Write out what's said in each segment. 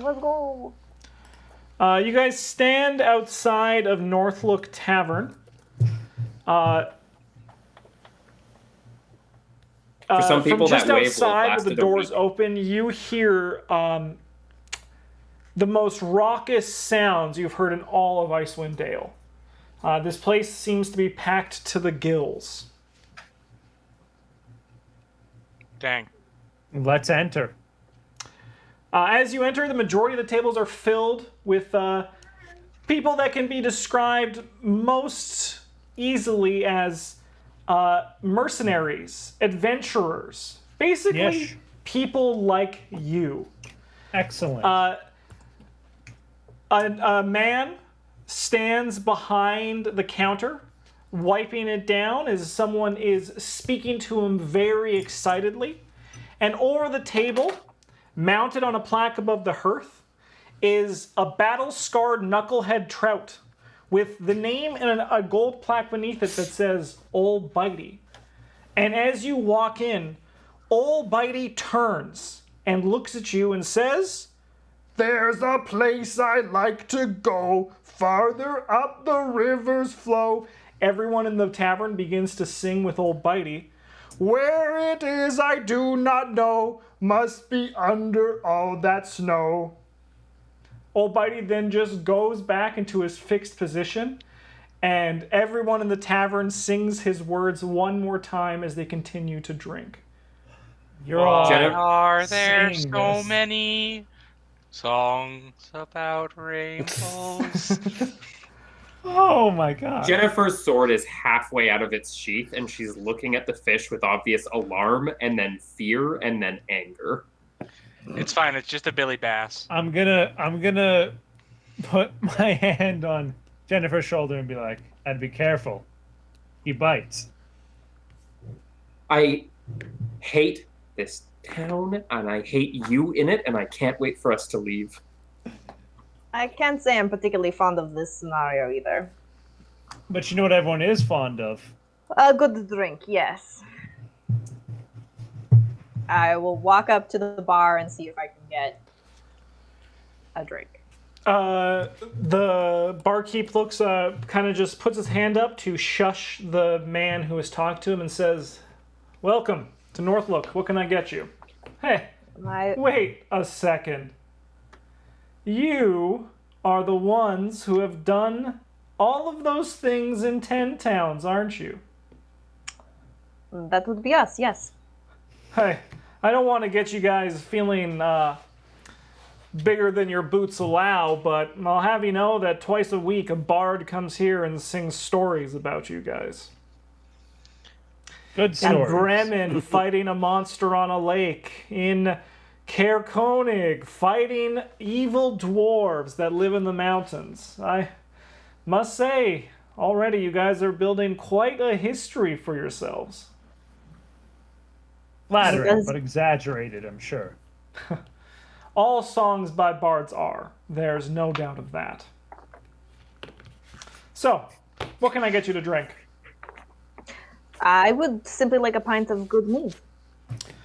Let's go. You guys stand outside of Northlook Tavern. For some people, from just that wave will have outside with the lasted a doors week. open, you hear the most raucous sounds you've heard in all of Icewind Dale. This place seems to be packed to the gills. Dang. Let's enter. As you enter, the majority of the tables are filled with people that can be described most easily as mercenaries, adventurers, basically Yes. people like you. Excellent. A man stands behind the counter, wiping it down as someone is speaking to him very excitedly. And over the table, mounted on a plaque above the hearth, is a battle-scarred knucklehead trout with the name and a gold plaque beneath it that says Old Bitey. And as you walk in, Old Bitey turns and looks at you and says, "There's a place I'd like to go, farther up the river's flow." Everyone in the tavern begins to sing with Old Bitey. "Where it is I do not know, must be under all that snow." Old Bitey then just goes back into his fixed position, and everyone in the tavern sings his words one more time as they continue to drink. You're all Jennifer- Are there sing so this. many songs about rainbows? Oh my god. Jennifer's sword is halfway out of its sheath, and she's looking at the fish with obvious alarm, and then fear, and then anger. It's fine. It's just a Billy Bass. I'm gonna put my hand on Jennifer's shoulder and be like, "And be careful. He bites." I hate this town, and I hate you in it, and I can't wait for us to leave. I can't say I'm particularly fond of this scenario either. But you know what everyone is fond of? A good drink, yes. I will walk up to the bar and see if I can get a drink. The barkeep looks, kind of just puts his hand up to shush the man who has talked to him and says, "Welcome to Northlook. What can I get you?" Hey, wait a second. You are the ones who have done all of those things in 10 towns, aren't you? That would be us, yes. Hey, I don't want to get you guys feeling bigger than your boots allow, but I'll have you know that twice a week a bard comes here and sings stories about you guys. Good In story. Bremen, fighting a monster on a lake. In Caer Konig, fighting evil dwarves that live in the mountains. I must say, already you guys are building quite a history for yourselves. Flattering, but exaggerated, I'm sure. All songs by bards are. There's no doubt of that. So, what can I get you to drink? I would simply like a pint of good mead.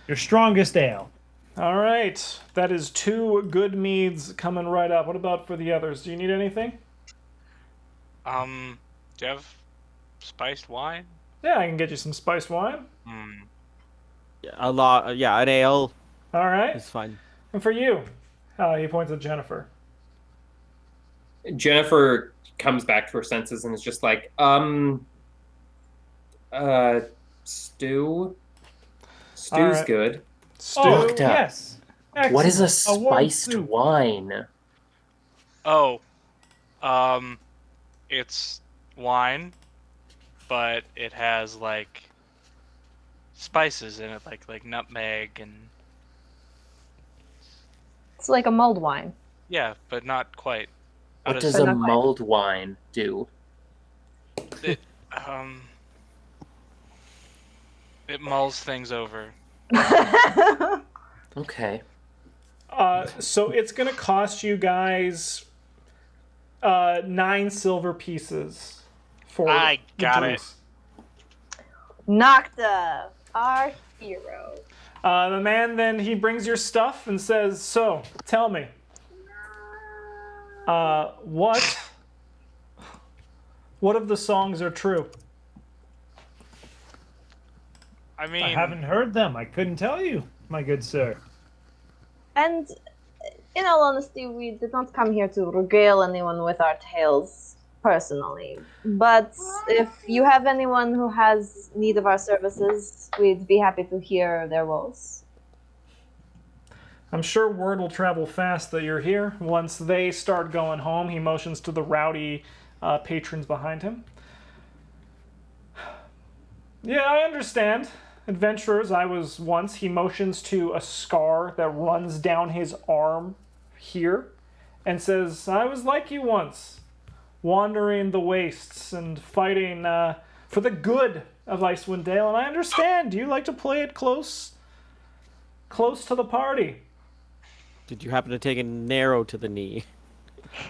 Your strongest ale. All right, that is 2 good meads coming right up. What about for the others? Do you need anything? Do you have spiced wine? Yeah, I can get you some spiced wine. A lot. Yeah, an ale All right. is fine. And for you, he points at Jennifer. Jennifer comes back to her senses and is just like, stew? Stew's right. good. Stu, Octa. Yes. What is a Excellent. warm spiced soup. wine? Oh, it's wine, but it has like spices in it, like nutmeg and It's like a mulled wine. yeah, but not quite. How What does that a look like? mulled wine do? it? It mulls things over. Okay. So it's going to cost you guys 9 silver pieces for I the got drinks. Nocta, our hero. The man then, he brings your stuff and says, "So, tell me, What of the songs are true? I mean, I haven't heard them. I couldn't tell you, my good sir. And in all honesty, we did not come here to regale anyone with our tales personally. But if you have anyone who has need of our services, we'd be happy to hear their woes. I'm sure word will travel fast that you're here. Once they start going home, he motions to the rowdy patrons behind him. Yeah, I understand. Adventurers, I was once. He motions to a scar that runs down his arm here and says, I was like you once, wandering the wastes and fighting for the good of Icewind Dale, and I understand you like to play it close to the party. Did you happen to take a narrow to the knee?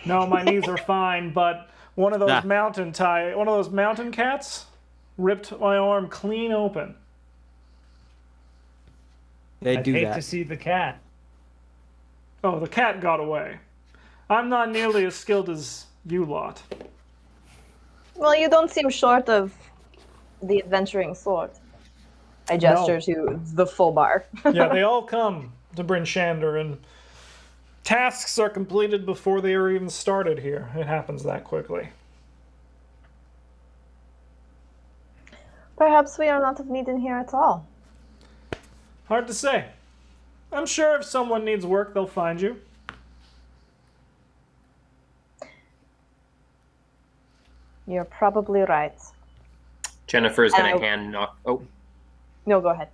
No, my knees are fine, but one of those mountain cats ripped my arm clean open. They I'd do hate that. to see the cat. Oh, the cat got away. I'm not nearly as skilled as you lot. Well, you don't seem short of the adventuring sort. I gesture to the full bar. Yeah, they all come to Bryn Shander, and tasks are completed before they are even started here. It happens that quickly. Perhaps we are not of need in here at all. Hard to say. I'm sure if someone needs work, they'll find you. You're probably right. Jennifer's gonna No, go ahead.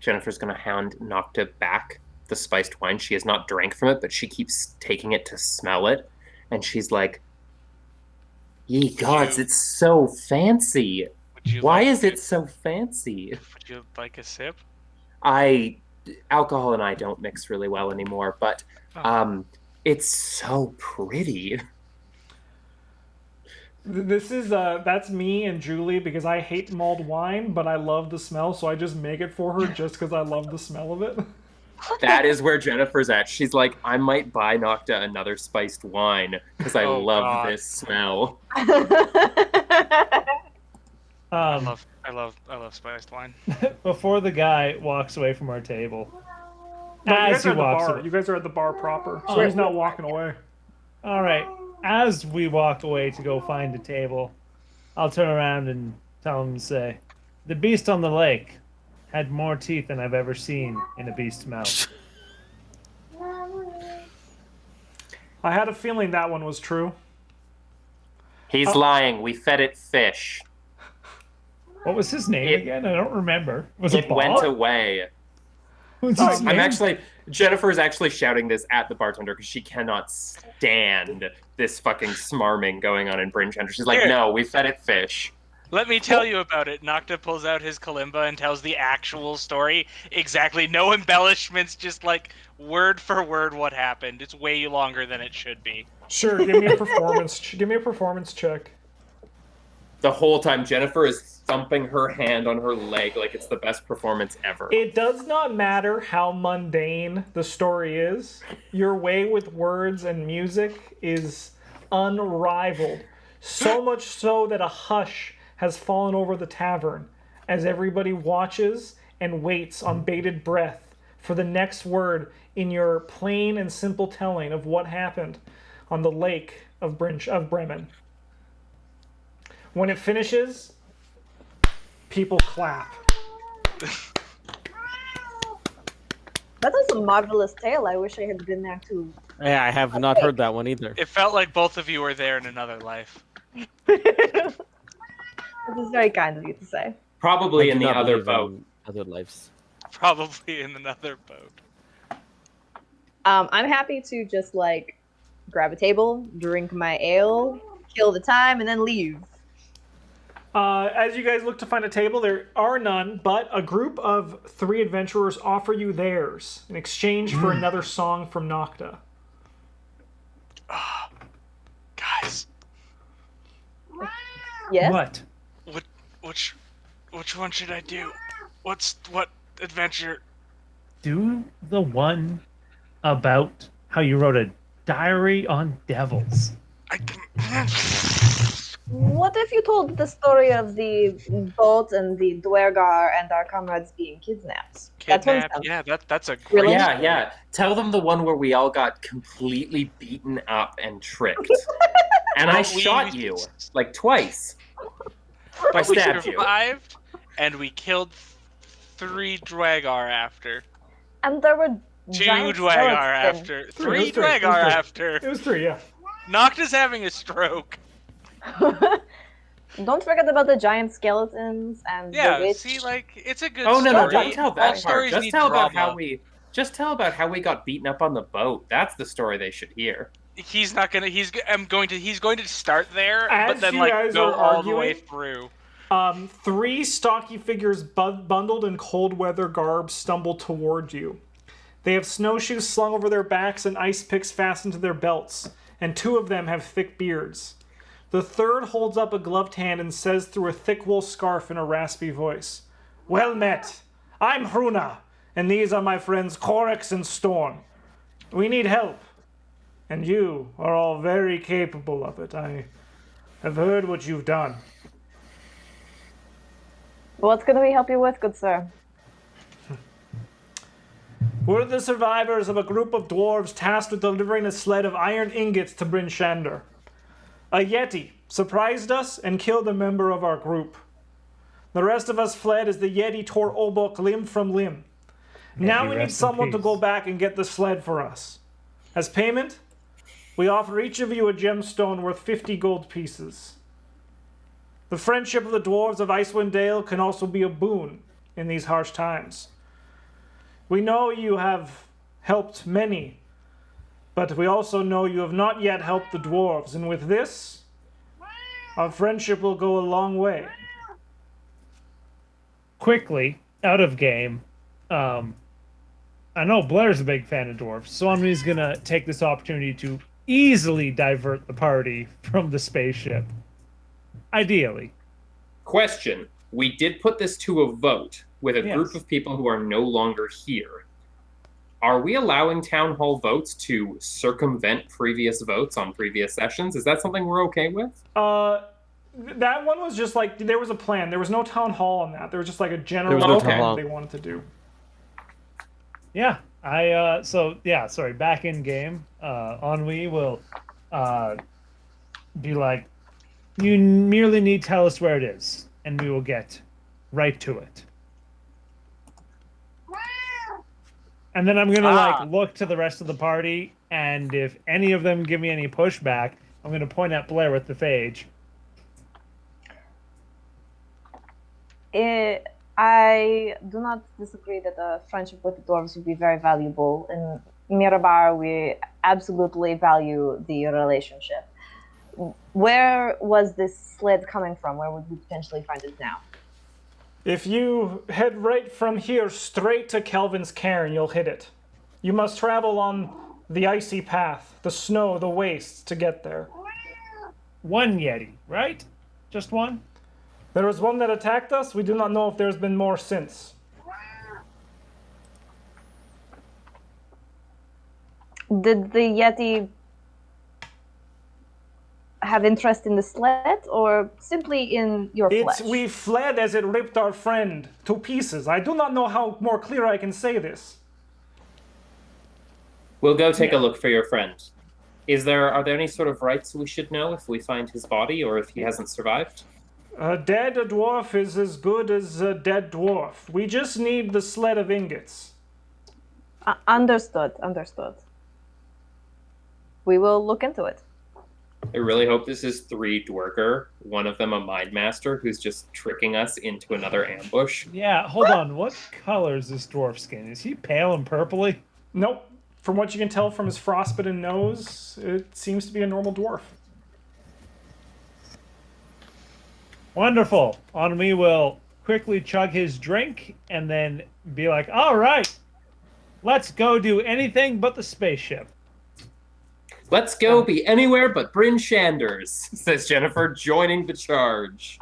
Jennifer's gonna hand Nocta back the spiced wine. She has not drank from it, but she keeps taking it to smell it, and she's like, "Ye gods, it's so fancy. Why is it so fancy?" Would you like a sip? Alcohol and I don't mix really well anymore, but it's so pretty. This is that's me and Julie, because I hate mulled wine, but I love the smell, so I just make it for her just because I love the smell of it. That is where Jennifer's at. She's like, I might buy Nocta another spiced wine because I love this smell. I love spiced wine. Before the guy walks away from our table, No, you as guys he are at the walks bar. away. You guys are at the bar proper, so he's not walking away. All right. As we walk away to go find a table, I'll turn around and tell him to say, the beast on the lake had more teeth than I've ever seen in a beast's mouth. I had a feeling that one was true. He's lying. We fed it fish. What was his name again? I don't remember. Was it Bob? went away. What's his name? Jennifer is actually shouting this at the bartender because she cannot stand this fucking smarming going on in Bryn Shander. She's like, no, we fed it fish. Let me tell you about it. Nocta pulls out his kalimba and tells the actual story. Exactly. No embellishments, just like word for word what happened. It's way longer than it should be. Sure, give me a performance. Give me a performance check. The whole time, Jennifer is thumping her hand on her leg like it's the best performance ever. It does not matter how mundane the story is. Your way with words and music is unrivaled. So much so that a hush has fallen over the tavern as everybody watches and waits on bated breath for the next word in your plain and simple telling of what happened on the lake of Bremen. When it finishes, people clap. That is a marvelous tale. I wish I had been there too. Yeah, I have not heard that one either. It felt like both of you were there in another life. This is very kind of you to say. Probably I in do the not other believe boat. in other lives. Probably in another boat. I'm happy to just like grab a table, drink my ale, kill the time, and then leave. As you guys look to find a table, there are none, but a group of 3 adventurers offer you theirs in exchange for another song from Nocta. Guys, Yes. What? which one should I do? What adventure? Do the one about how you wrote a Diary on Devils. What if you told the story of the boat and the Dwergar and our comrades being kidnapped? That one Kidnapped. sounds Yeah, that's a great. Really? Yeah, story. yeah. Tell them the one where we all got completely beaten up and tricked. And I But we- shot you, like, twice. I But we stabbed you. survived, and we killed 3 Dwagar after. And there were 2 giant Dwagar skeletons. after. Three, it was 3 three, it was Dwagar three. after. It was 3, yeah. Nocta's having a stroke. Don't forget about the giant skeletons and the Yeah, witch. see, like, it's a good Oh no, story. no! Don't tell All that part. stories Just need tell about drama. how we got beaten up on the boat. That's the story they should hear. He's not gonna. He's going to start there, As but then you like guys go are all the way arguing, through. 3 stocky figures bundled in cold weather garb stumble toward you. They have snowshoes slung over their backs and ice picks fastened to their belts, and 2 of them have thick beards. The third holds up a gloved hand and says through a thick wool scarf in a raspy voice, "Well met. I'm Hruna, and these are my friends Corex and Storm. We need help, and you are all very capable of it. I have heard what you've done." What can we help you with, good sir? We're the survivors of a group of dwarves tasked with delivering a sled of iron ingots to Bryn Shander. A Yeti surprised us and killed a member of our group. The rest of us fled as the Yeti tore Obok limb from limb. Now we need rest in someone to peace. go back and get the sled for us. As payment, we offer each of you a gemstone worth 50 gold pieces. The friendship of the dwarves of Icewind Dale can also be a boon in these harsh times. We know you have helped many, but we also know you have not yet helped the dwarves, and with this, our friendship will go a long way. Quickly, out of game, I know Blair's a big fan of dwarves, so I'm just gonna take this opportunity to easily divert the party from the spaceship. Ideally. Question: we did put this to a vote with a group Yes. of people who are no longer here. Are we allowing town hall votes to circumvent previous votes on previous sessions? Is that something we're okay with? That one was just like, there was a plan. There was no town hall on that. There was just like a general There was no town plan hall. they wanted to do. Yeah, back in game, Ennui will be like, you merely need to tell us where it is, and we will get right to it. And then I'm gonna like look to the rest of the party, and if any of them give me any pushback, I'm gonna point at Blair with the phage. I do not disagree that a friendship with the dwarves would be very valuable. In Mirabar, we absolutely value the relationship. Where was this sled coming from? Where would we potentially find it now? If you head right from here straight to Kelvin's cairn, you'll hit it. You must travel on the icy path, the snow, the wastes to get there. One Yeti, right? Just one? There was one that attacked us. We do not know if there's been more since. Did the Yeti have interest in the sled or simply in your flesh? We fled as it ripped our friend to pieces. I do not know how more clear I can say this. We'll go take a look for your friend. Are there any sort of rights we should know if we find his body or if he hasn't survived? A dead dwarf is as good as a dead dwarf. We just need the sled of ingots. Understood. We will look into it. I really hope this is 3 Dwerger, one of them a mind master who's just tricking us into another ambush. Yeah, hold on. What color is this dwarf skin? Is he pale and purpley? Nope. From what you can tell from his frostbitten nose, it seems to be a normal dwarf. Wonderful. Ennui will quickly chug his drink and then be like, all right, let's go do anything but the spaceship. Let's go be anywhere but Bryn Shanders, says Jennifer, joining the charge.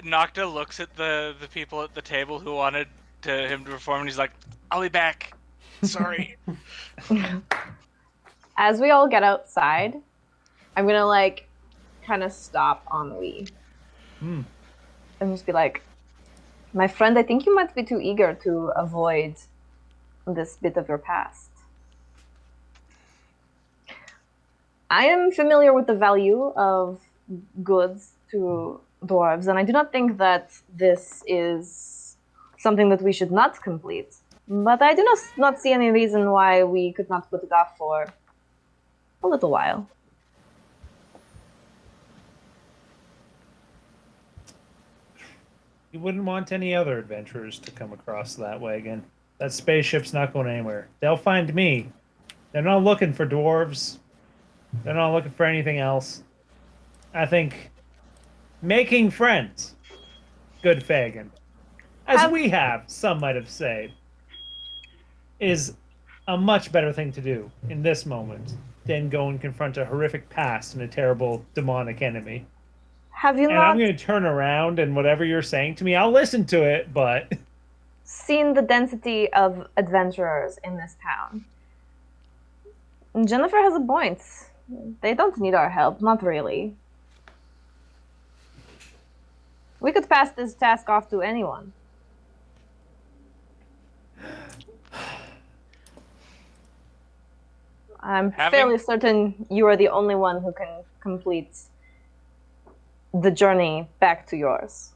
Nocta looks at the people at the table who wanted him to perform, and he's like, "I'll be back. Sorry." As we all get outside, I'm gonna like kind of stop Ennui Hmm. and just be like, my friend, I think you might be too eager to avoid this bit of your past. I am familiar with the value of goods to dwarves, and I do not think that this is something that we should not complete. But I do not see any reason why we could not put it off for a little while. You wouldn't want any other adventurers to come across that wagon. That spaceship's not going anywhere. They'll find me. They're not looking for dwarves. They're not looking for anything else. I think making friends, good Fagin, as we have, some might have said, is a much better thing to do in this moment than go and confront a horrific past and a terrible demonic enemy. Have you And not I'm going to turn around and whatever you're saying to me, I'll listen to it, but seen the density of adventurers in this town? Jennifer has a point. They don't need our help, not really. We could pass this task off to anyone. I'm fairly certain you are the only one who can complete the journey back to yours.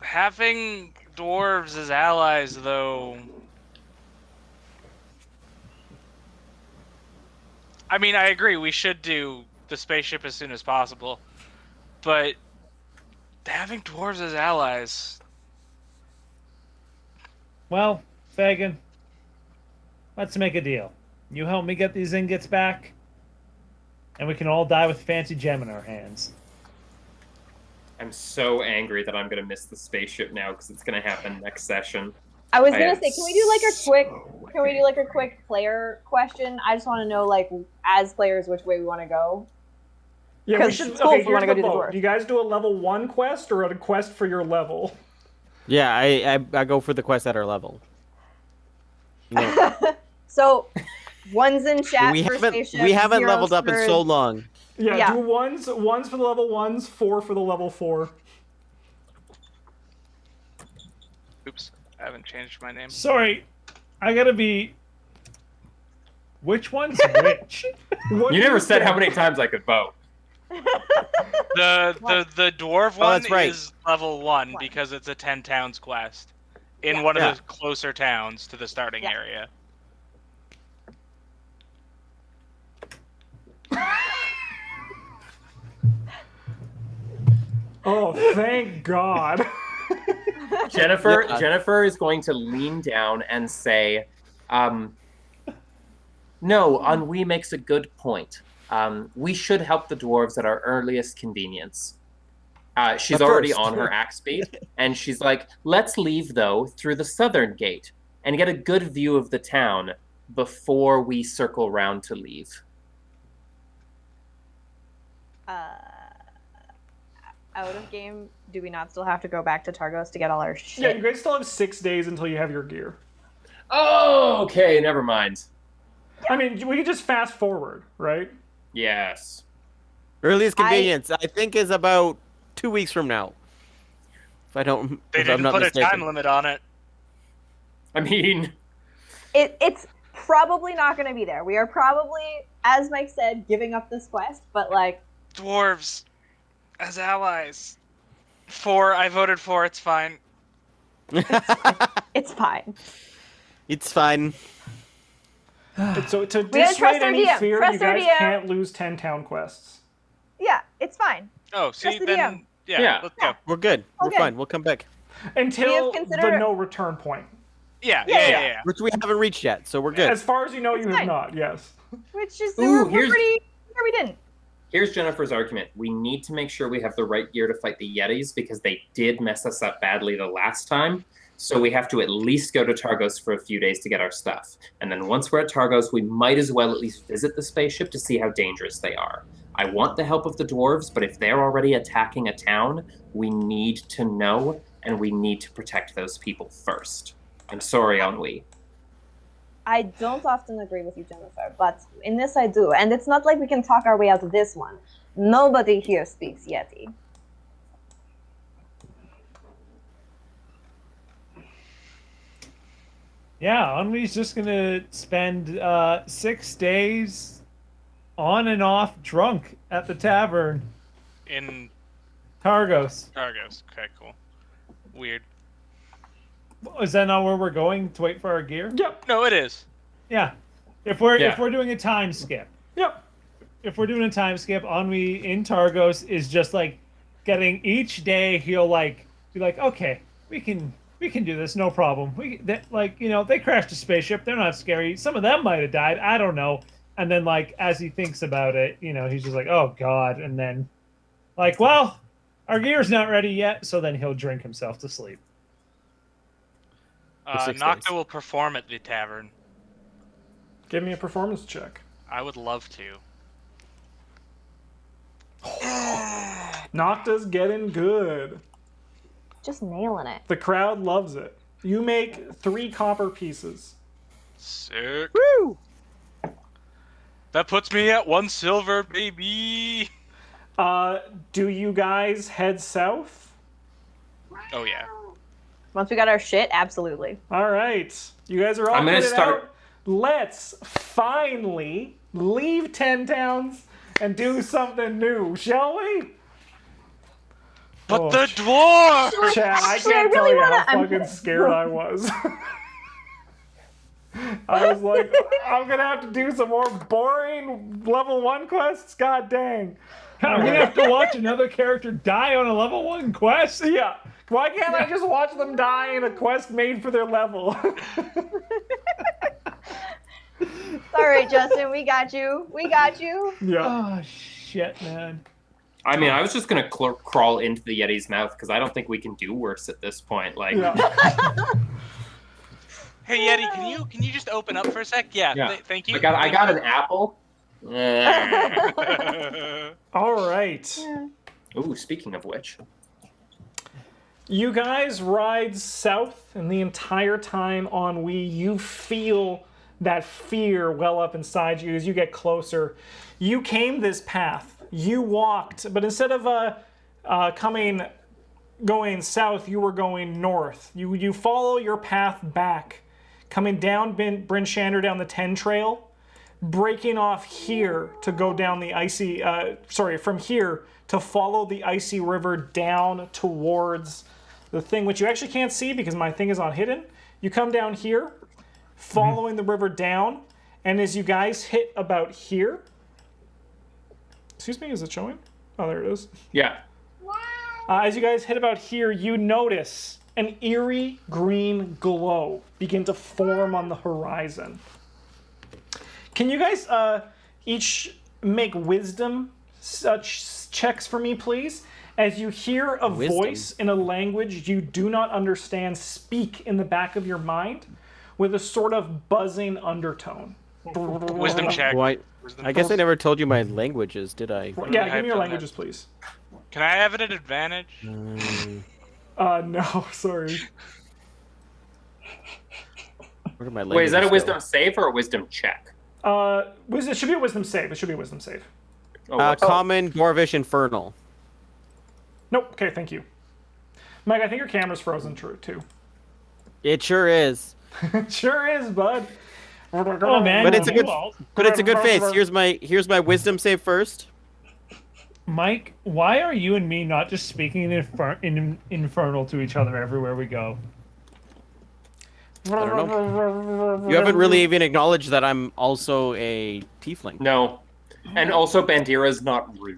Having dwarves as allies, though. I mean, I agree. We should do the spaceship as soon as possible, but having dwarves as allies. well, Fagin, let's make a deal. You help me get these ingots back, and we can all die with a fancy gem in our hands. I'm so angry that I'm going to miss the spaceship now because it's going to happen next session. I was I gonna am say, can we do like a quick player question? I just want to know, like, as players, which way we want to go. Yeah, we 'Cause should. it's cool Okay, if we wanna here's go the do the vote. dwarf. Do you guys do a level 1 quest or a quest for your level? Yeah, I go for the quest at our level. No. So, one's in chat we for haven't spaceship. we haven't zeros leveled up in for- so long. Yeah, Yeah. do ones for the level 1s, 4 for the level 4. Oops, I haven't changed my name. Sorry, I gotta be. Which one's which? What You do never said think? how many times I could vote. The dwarf Oh, one that's right. is level 1 One. because it's a 10 towns quest in Yeah. one of Yeah. the closer towns to the starting Yeah. area. Oh, thank God. Jennifer Yeah. Jennifer is going to lean down and say, no, Ennui makes a good point. We should help the dwarves at our earliest convenience. She's But already first. on her axe speed, and she's like, let's leave, though, through the southern gate and get a good view of the town before we circle round to leave. Out of game, do we not still have to go back to Targos to get all our shit? Yeah, you guys still have 6 days until you have your gear. Oh, okay, never mind. I mean, we could just fast forward, right? Yes. Earliest convenience, I think, is about 2 weeks from now. If I don't, They if I'm didn't not put mistaken. a time limit on it. I mean, It's probably not going to be there. We are probably, as Mike said, giving up this quest, but like, Dwarves as allies. 4, I voted for. It's fine. it's fine. It's fine. So to We gotta dissuade trust our any DM. fear, Trust you our guys DM. can't lose 10 town quests. Yeah, it's fine. Oh, see, Trust the then DM. yeah, let's go. We're good. Okay. We're fine. We'll come back. Until considered- the no return point. Yeah. Which we haven't reached yet, so we're good. As far as you know, It's you have fine. not, yes. Which is, Ooh, we're here's- pretty sure we didn't. here's Jennifer's argument. We need to make sure we have the right gear to fight the Yetis because they did mess us up badly the last time. So we have to at least go to Targos for a few days to get our stuff. And then once we're at Targos, we might as well at least visit the spaceship to see how dangerous they are. I want the help of the dwarves, but if they're already attacking a town, we need to know, and we need to protect those people first. I'm sorry, Ennui. I don't often agree with you, Jennifer, but in this I do. And it's not like we can talk our way out of this one. Nobody here speaks Yeti. Yeah, Anwi's just gonna spend 6 days on and off drunk at the tavern. In Targos. Targos. Okay, cool. Weird. Is that not where we're going to wait for our gear? Yep. No, it is. Yeah. If we're Yeah. doing a time skip. Yep. If we're doing a time skip, Ennui in Targos is just like getting each day. He'll like be like, okay, we can do this, no problem. They crashed a spaceship. They're not scary. Some of them might have died. I don't know. And then like as he thinks about it, he's just like, oh god. And then like, well, our gear's not ready yet. So then he'll drink himself to sleep. For 6 Nocta days. will perform at the tavern. Give me a performance check. I would love to. Nocta's getting good. Just nailing it. The crowd loves it. You make 3 copper pieces. Sick. Woo! That puts me at 1 silver, baby. Do you guys head south? Oh yeah. Once we got our shit, absolutely. All right. You guys are all I'm gonna kitted start- out. Let's finally leave 10 towns and do something new, shall we? But Oh, the dwarf! Chad, I Actually, I can't really tell you wanna- how fucking scared I was. I was like, I'm gonna have to do some more boring level 1 quests? God dang. I'm gonna have to watch another character die on a level 1 quest. Yeah. Why can't I just watch them die in a quest made for their level? Sorry, Justin, we got you. We got you. Yeah. Oh shit, man. I mean, I was just gonna crawl into the Yeti's mouth because I don't think we can do worse at this point. Like, Yeah. Hey Yeti, can you just open up for a sec? Yeah. Yeah. Thank you. I got an apple. All right. Ooh, speaking of which, You guys ride south, and the entire time on Wii, you feel that fear well up inside you as you get closer. You came this path. You walked, but instead of going south, you were going north. You follow your path back, coming down Bryn Shander down the 10 trail, breaking off here to go down the icy, from here to follow the icy river down towards the thing, which you actually can't see because my thing is on hidden. You come down here, following the river down, and as you guys hit about here, excuse me, is it showing? Oh, there it is. yeah. As you guys hit about here, you notice an eerie green glow begin to form on the horizon. Can you guys each make wisdom checks for me, please? As you hear a voice in a language you do not understand speak in the back of your mind with a sort of buzzing undertone. Wisdom check. Well, Wisdom I guess I never told you my languages, did I? Yeah, I've give me your done languages, please. Can I have it at advantage? No, sorry. Where do my Wait, is that a languages wisdom save or a wisdom check? It should be a wisdom save. It should be a wisdom save. Oh, go? whoops. Common, Dwarvish, Infernal. Nope. Okay, thank you. Mike, I think your camera's frozen too. It sure is. Sure is, bud. Oh man, But it's a good- fault. But it's a good face. Here's my wisdom save first. Mike, why are you and me not just speaking in infernal to each other everywhere we go? I don't know. You haven't really even acknowledged that I'm also a tiefling. No. And also, Bandira's not rude.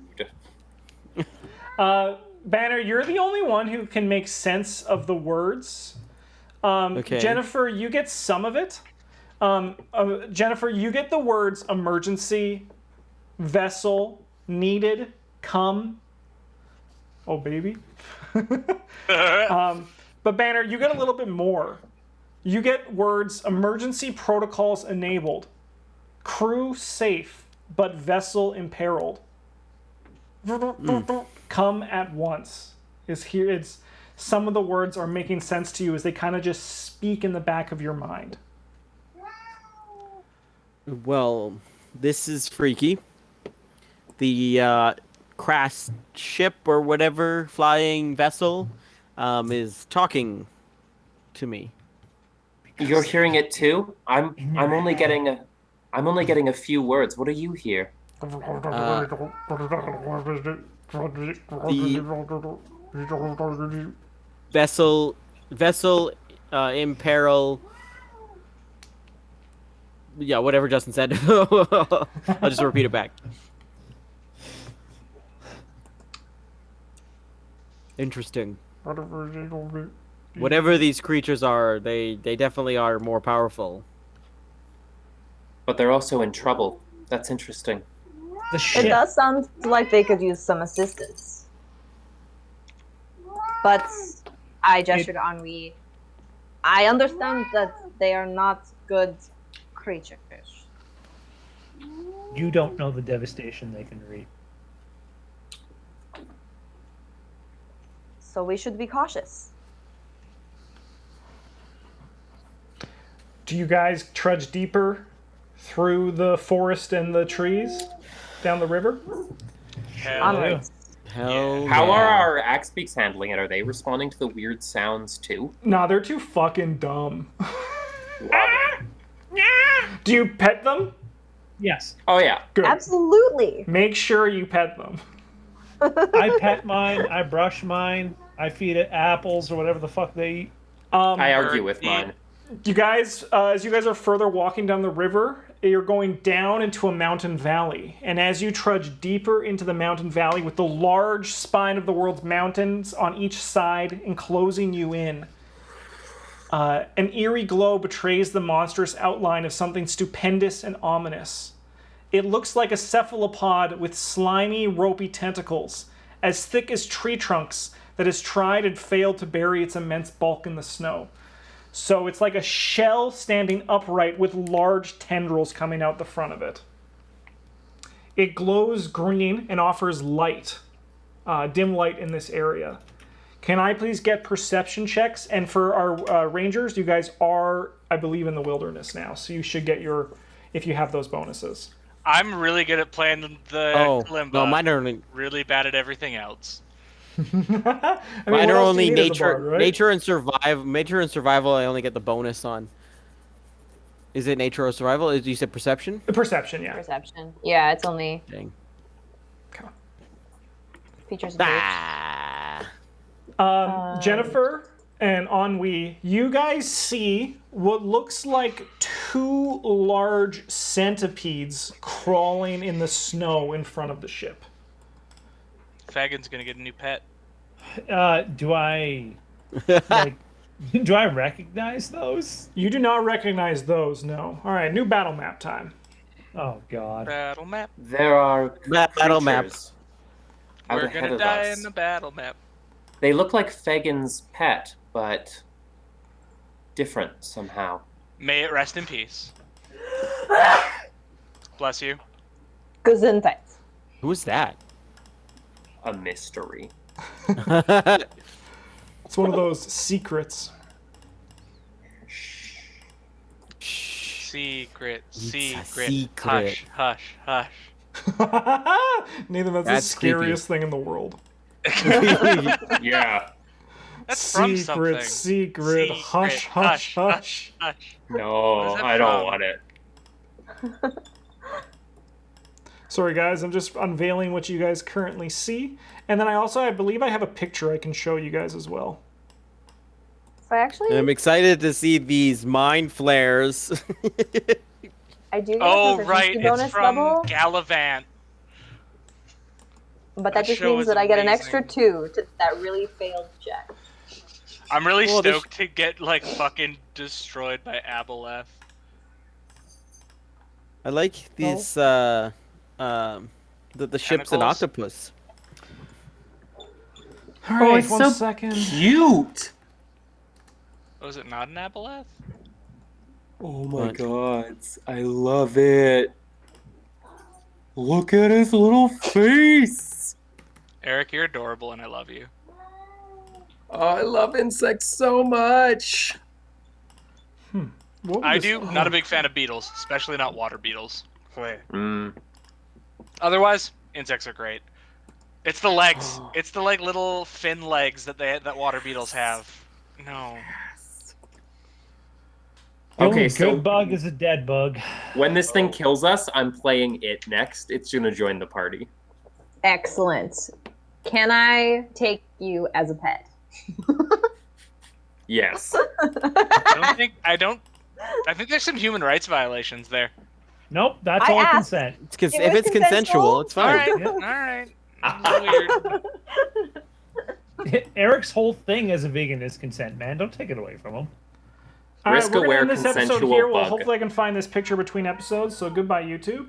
Banner, you're the only one who can make sense of the words. Okay. Jennifer, you get some of it. Jennifer, you get the words emergency, vessel, needed, come. Oh, baby. But Banner, you get a little bit more. You get words emergency protocols enabled, crew safe, but vessel imperiled. Come at once is here. It's some of the words are making sense to you as they kind of just speak in the back of your mind. Well, this is freaky. The crashed ship or whatever flying vessel is talking to me. You're hearing it too? I'm In your I'm only head. getting a I'm only getting a few words. What do you hear? The vessel in peril. Yeah, whatever Justin said. I'll just repeat it back. Interesting. Whatever these creatures are, they definitely are more powerful. But they're also in trouble. That's interesting. The It ship. does sound like they could use some assistance. But I gestured to Ennui. I understand that they are not good creatures. You don't know the devastation they can reap. So we should be cautious. Do you guys trudge deeper through the forest and the trees down the river? Hell Onwards. Hell How yeah. are our axe beaks handling it? Are they responding to the weird sounds too? Nah, they're too fucking dumb. Love it. Do you pet them? Yes. Oh yeah. Good. Absolutely. Make sure you pet them. I pet mine, I brush mine, I feed it apples or whatever the fuck they eat. I argue with mine. You guys, as you guys are further walking down the river, you're going down into a mountain valley. And as you trudge deeper into the mountain valley with the large spine of the world's mountains on each side enclosing you in, an eerie glow betrays the monstrous outline of something stupendous and ominous. It looks like a cephalopod with slimy, ropey tentacles, as thick as tree trunks, that has tried and failed to bury its immense bulk in the snow. So it's like a shell standing upright with large tendrils coming out the front of it. It glows green and offers light, dim light in this area. Can I please get perception checks? And for our rangers, you guys are, I believe, in the wilderness now, so you should get your, if you have those bonuses. I'm really good at playing the kalimba. No, mine are only Really bad at everything else. I mean, mine what are else do only you need as a nature, bard, right? nature and survival. I only get the bonus on. Is it nature or survival? You said perception? Perception, yeah. Perception. Yeah, it's only Dang. features of traits. Jennifer and Ennui, you guys see what looks like two large centipedes crawling in the snow in front of the ship. Fagin's gonna get a new pet. Do I like do I recognize those? You do not recognize those, no. All right, new battle map time. Oh god. Battle map. There are Battle map. creatures out We're ahead gonna of die us. in the battle map. They look like Fagin's pet, but different somehow. May it rest in peace. Bless you. Gesundheit. Who's that? A mystery. It's one of those secrets. Secret. a Secret. secret. Hush. Hush. Nathan, that's the That's scariest thing in the world. Yeah. That's from Secret, something. secret, hush, hush, hush. Hush. No, What is that I don't from? want it. Sorry, guys, I'm just unveiling what you guys currently see. And then I believe I have a picture I can show you guys as well. So actually, I'm excited to see these mind flares. I do get Oh, a proficiency right. It's bonus from level, Gallivant. but that that just show means is that I get an amazing. extra 2 to that really failed check. I'm really Well, this- stoked to get, like, fucking destroyed by Aboleth. I like these the ships and Tentacles? octopus. All right, it's one so second. Cute! Oh, is it not an Aboleth? Oh my What? god, I love it. Look at his little face. Eric, you're adorable and I love you. Oh, I love insects so much. What would I this- do. Not a big fan of beetles, especially not water beetles. Mm. Otherwise, insects are great. It's the legs. It's the like little fin legs that water beetles have. No. The only Okay, so good bug is a dead bug. when this thing kills us, I'm playing it next. It's gonna join the party. Excellent. Can I take you as a pet? Yes. I think there's some human rights violations there. Nope, that's I all asked. consent. If was it's consensual, it's All fine. right. All right. Weird. Eric's whole thing as a vegan is consent, man. Don't take it away from him. All right, Risk we're gonna aware end this episode consensual here. Well, bug. hopefully I can find this picture between episodes. So goodbye, YouTube.